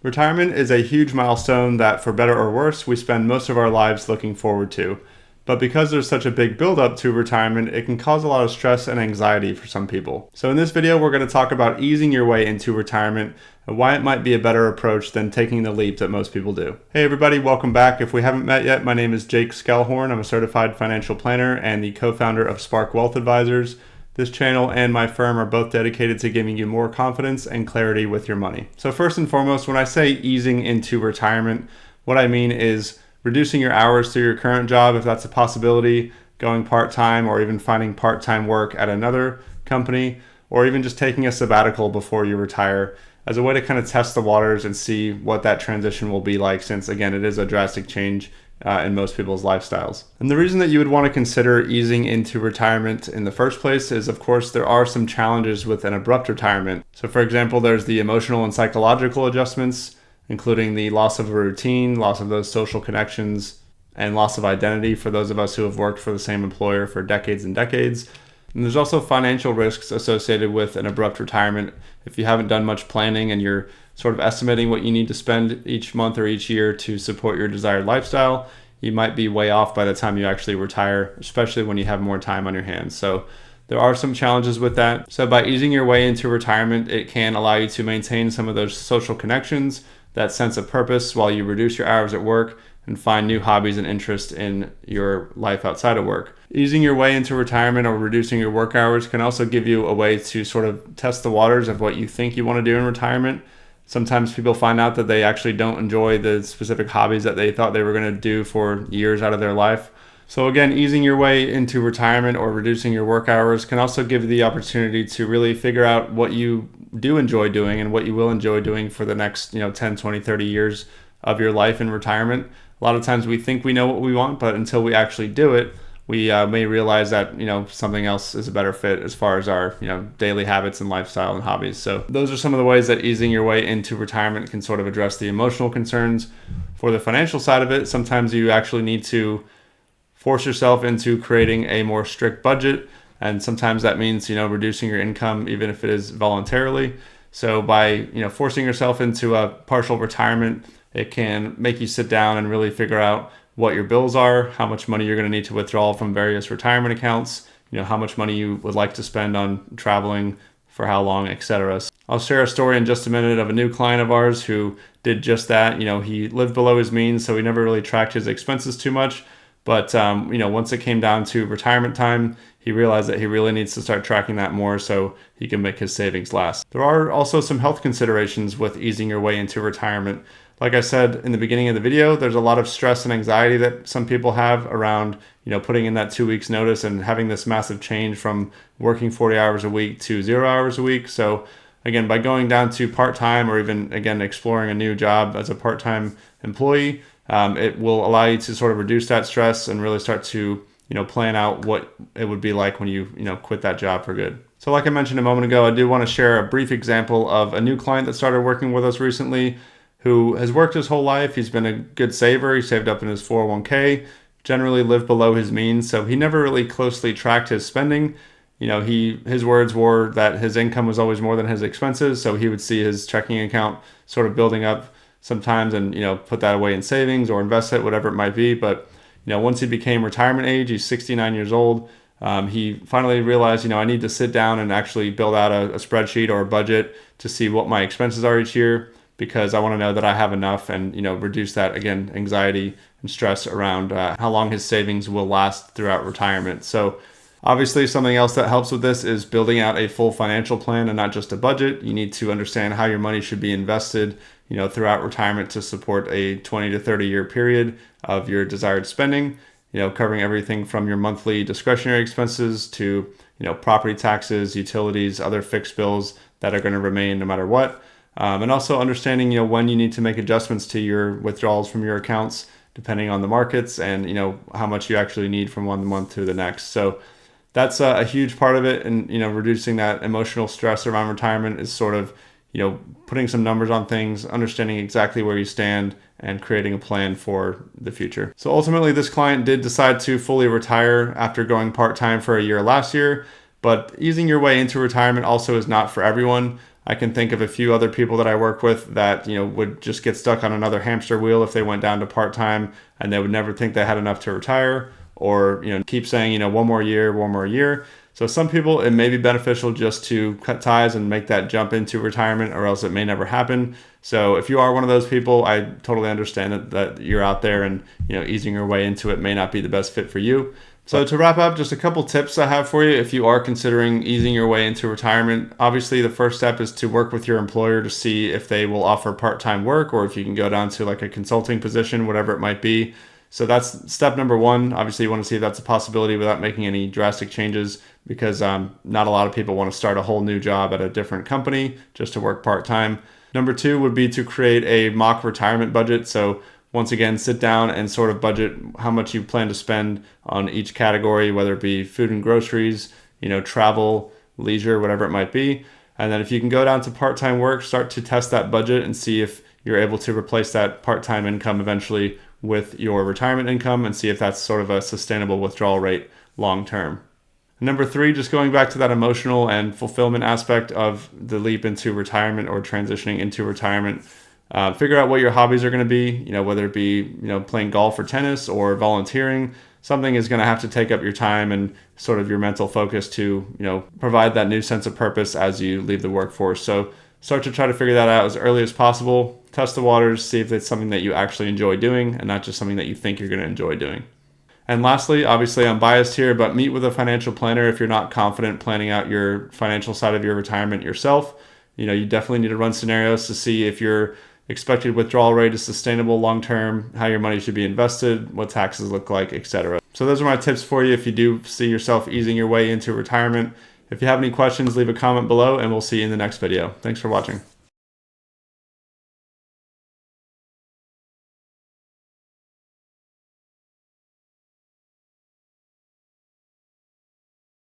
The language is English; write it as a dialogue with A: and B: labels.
A: Retirement is a huge milestone that, for better or worse, we spend most of our lives looking forward to. But because there's such a big build-up to retirement, it can cause a lot of stress and anxiety for some people. So in this video, we're going to talk about easing your way into retirement and why it might be a better approach than taking the leap that most people do. Hey everybody, welcome back. If we haven't met yet, my name is Jake Skellhorn. I'm a certified financial planner and the co-founder of Spark Wealth Advisors. This channel and my firm are both dedicated to giving you more confidence and clarity with your money. So first and foremost, when I say easing into retirement, what I mean is reducing your hours through your current job, if that's a possibility, going part-time, or even finding part-time work at another company, or even just taking a sabbatical before you retire as a way to kind of test the waters and see what that transition will be like, since again, it is a drastic change in most people's lifestyles. And the reason that you would want to consider easing into retirement in the first place is, of course, there are some challenges with an abrupt retirement. So for example, there's the emotional and psychological adjustments, including the loss of a routine, loss of those social connections, and loss of identity for those of us who have worked for the same employer for decades and decades. And there's also financial risks associated with an abrupt retirement. If you haven't done much planning and you're sort of estimating what you need to spend each month or each year to support your desired lifestyle, you might be way off by the time you actually retire, especially when you have more time on your hands. So there are some challenges with that. So by easing your way into retirement, it can allow you to maintain some of those social connections, that sense of purpose, while you reduce your hours at work and find new hobbies and interests in your life outside of work. Easing your way into retirement or reducing your work hours can also give you a way to sort of test the waters of what you think you want to do in retirement. Sometimes people find out that they actually don't enjoy the specific hobbies that they thought they were going to do for years out of their life. So again, easing your way into retirement or reducing your work hours can also give you the opportunity to really figure out what you do enjoy doing and what you will enjoy doing for the next 10, 20, 30 years of your life in retirement. A lot of times we think we know what we want, but until we actually do it, we may realize that something else is a better fit as far as our daily habits and lifestyle and hobbies. So those are some of the ways that easing your way into retirement can sort of address the emotional concerns. For the financial side of it, sometimes you actually need to force yourself into creating a more strict budget, and sometimes that means reducing your income, even if it is voluntarily. So by forcing yourself into a partial retirement, it can make you sit down and really figure out what your bills are, how much money you're going to need to withdraw from various retirement accounts, how much money you would like to spend on traveling, for how long, etc. I'll share a story in just a minute of a new client of ours who did just that. He lived below his means, so he never really tracked his expenses too much. But once it came down to retirement time, he realized that he really needs to start tracking that more so he can make his savings last. There are also some health considerations with easing your way into retirement. Like I said in the beginning of the video, there's a lot of stress and anxiety that some people have around, putting in that 2 weeks notice and having this massive change from working 40 hours a week to 0 hours a week. So again, by going down to part-time or even, again, exploring a new job as a part-time employee, it will allow you to sort of reduce that stress and really start to, plan out what it would be like when you quit that job for good. So like I mentioned a moment ago, I do want to share a brief example of a new client that started working with us recently, who has worked his whole life. He's been a good saver. He saved up in his 401k, generally lived below his means. So he never really closely tracked his spending. His words were that his income was always more than his expenses. So he would see his checking account sort of building up sometimes and, put that away in savings or invest it, whatever it might be. But, once he became retirement age, he's 69 years old. He finally realized, I need to sit down and actually build out a spreadsheet or a budget to see what my expenses are each year, because I want to know that I have enough and, reduce that, again, anxiety and stress around how long his savings will last throughout retirement. So obviously something else that helps with this is building out a full financial plan and not just a budget. You need to understand how your money should be invested, throughout retirement to support a 20 to 30 year period of your desired spending, covering everything from your monthly discretionary expenses to, property taxes, utilities, other fixed bills that are going to remain no matter what. And also understanding, when you need to make adjustments to your withdrawals from your accounts, depending on the markets and, how much you actually need from one month to the next. So that's a huge part of it. And, reducing that emotional stress around retirement is sort of, putting some numbers on things, understanding exactly where you stand and creating a plan for the future. So ultimately, this client did decide to fully retire after going part-time for a year last year. But easing your way into retirement also is not for everyone. I can think of a few other people that I work with that, would just get stuck on another hamster wheel if they went down to part-time, and they would never think they had enough to retire, or, keep saying, one more year, one more year. So some people, it may be beneficial just to cut ties and make that jump into retirement, or else it may never happen. So if you are one of those people, I totally understand that you're out there and, easing your way into it may not be the best fit for you. So to wrap up, just a couple tips I have for you if you are considering easing your way into retirement. Obviously, the first step is to work with your employer to see if they will offer part-time work, or if you can go down to like a consulting position, whatever it might be. So that's step number one. Obviously, you want to see if that's a possibility without making any drastic changes, because not a lot of people want to start a whole new job at a different company just to work part-time. Number two would be to create a mock retirement budget. So once again, sit down and sort of budget how much you plan to spend on each category, whether it be food and groceries, travel, leisure, whatever it might be. And then if you can go down to part-time work, start to test that budget and see if you're able to replace that part-time income eventually with your retirement income, and see if that's sort of a sustainable withdrawal rate long term. Number three, just going back to that emotional and fulfillment aspect of the leap into retirement or transitioning into retirement. Figure out what your hobbies are going to be, whether it be, playing golf or tennis or volunteering. Something is going to have to take up your time and sort of your mental focus to, provide that new sense of purpose as you leave the workforce. So start to try to figure that out as early as possible. Test the waters, see if it's something that you actually enjoy doing and not just something that you think you're going to enjoy doing. And lastly, obviously I'm biased here, but meet with a financial planner if you're not confident planning out your financial side of your retirement yourself. You definitely need to run scenarios to see if your expected withdrawal rate is sustainable long term, how your money should be invested, what taxes look like, etc. So those are my tips for you if you do see yourself easing your way into retirement. If you have any questions, leave a comment below, and we'll see you in the next video. Thanks for watching.